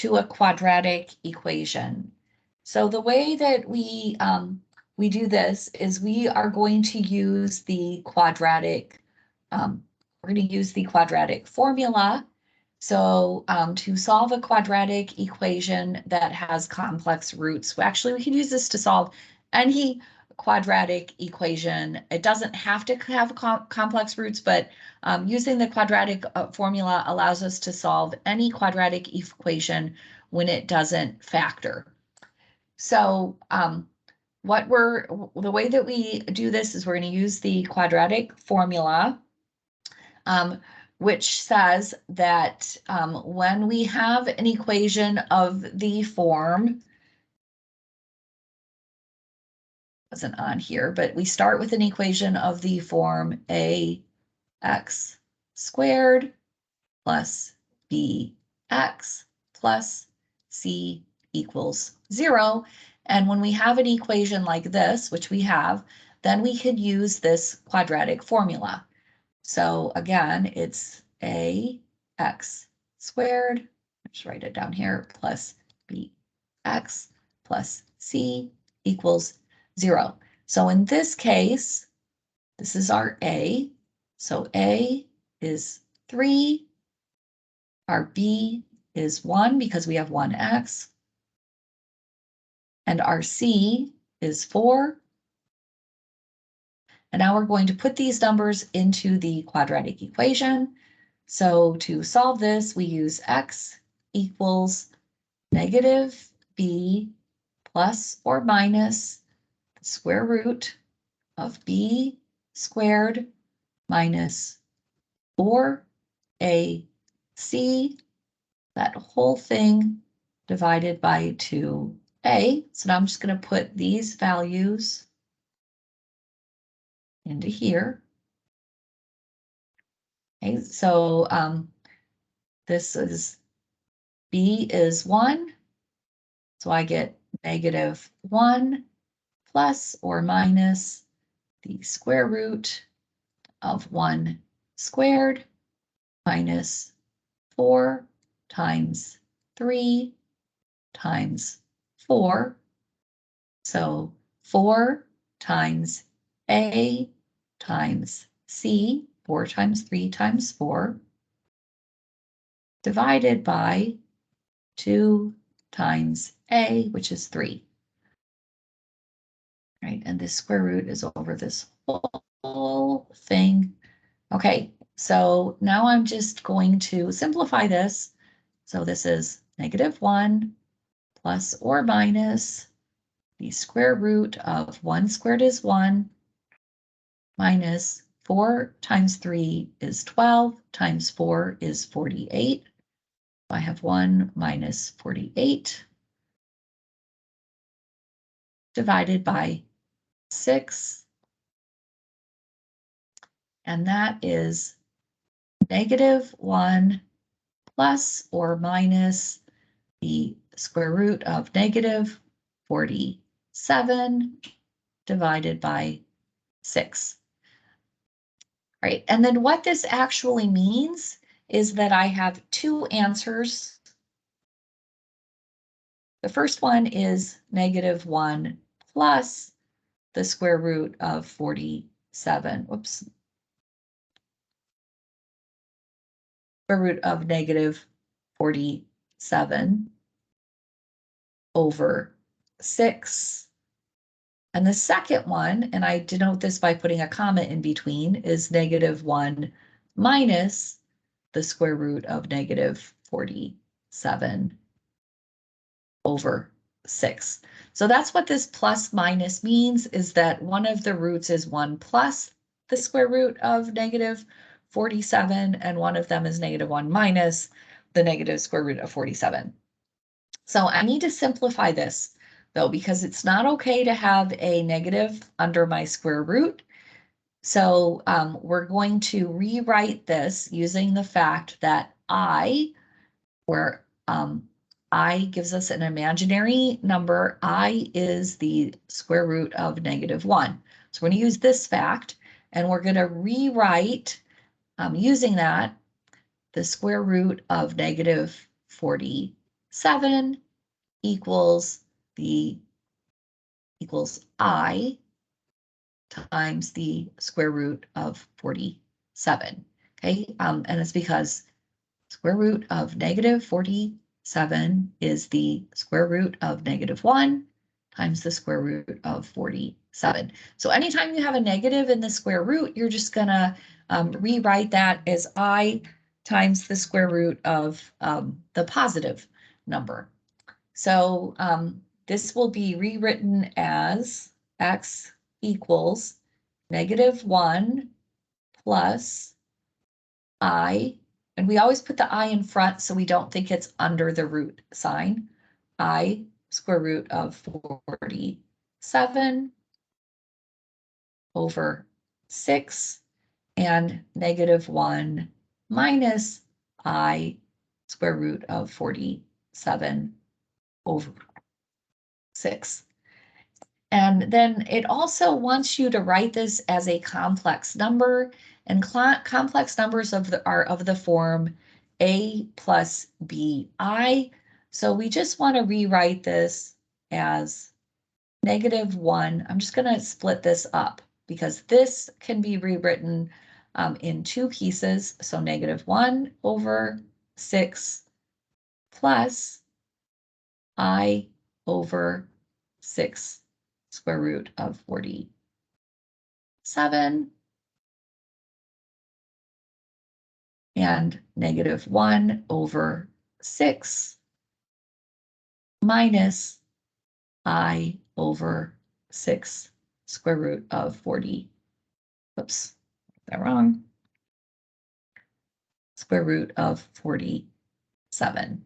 to a quadratic equation. So the way that we do this is we are going to use the quadratic, we're going to use the quadratic formula. So to solve a quadratic equation that has complex roots, actually we can use this to solve any quadratic equation. It doesn't have to have complex roots, but using the quadratic formula allows us to solve any quadratic equation when it doesn't factor. So the way that we do this is we're going to use the quadratic formula, which says that when we have an equation of the form, wasn't on here, but we start with an equation of the form ax squared plus bx plus c equals 0. And when we have an equation like this, which we have, then we could use this quadratic formula. So again, it's ax squared, let's write it down here, plus bx plus c equals 0. So in this case, this is our a. So a is 3. Our b is 1 because we have 1x. And our c is 4. And now we're going to put these numbers into the quadratic equation. So to solve this, we use x equals negative b plus or minus the square root of b squared minus 4ac, that whole thing divided by 2a. So now I'm just going to put these values into here. Okay, so this is b is 1, so I get negative 1 plus or minus the square root of 1 squared minus 4 times 3 times 4. So 4 times a times c, 4 times 3 times 4, divided by 2 times a, which is 3. Right, and this square root is over this whole thing. Okay, so now I'm just going to simplify this. So this is negative 1 plus or minus the square root of 1 squared is 1 minus 4 times 3 is 12 times 4 is 48. I have 1 minus 48 divided by 6. And that is negative 1 plus or minus the square root of negative 47 divided by 6. Right, and then what this actually means is that I have two answers. The first one is negative 1 plus the square root of 47. Whoops. Square root of negative 47 over 6. And the second one, and I denote this by putting a comma in between, is negative 1 minus the square root of negative 47 over 6. So that's what this plus minus means, is that one of the roots is 1 plus the square root of negative 47, and one of them is negative 1 minus the negative square root of 47. So I need to simplify this, though, because it's not okay to have a negative under my square root. So we're going to rewrite this using the fact that I, where I gives us an imaginary number, I is the square root of negative 1. So we're going to use this fact, and we're going to rewrite, using that, the square root of negative 47 7 equals I times the square root of 47. Okay, and it's because square root of negative 47 is the square root of -1 times the square root of 47. So anytime you have a negative in the square root, you're just gonna rewrite that as I times the square root of the positive number. So this will be rewritten as x equals -1 plus I, and we always put the I in front so we don't think it's under the root sign, I square root of 47 over 6 and -1 minus I square root of 47 over 6. And then it also wants you to write this as a complex number, and complex numbers are of the form a plus bi. So we just want to rewrite this as -1. I'm just going to split this up because this can be rewritten in two pieces. So -1 over 6 plus I over 6 square root of 47 and -1 over 6 minus I over 6 square root of 40. Oops, got that wrong. Square root of 47.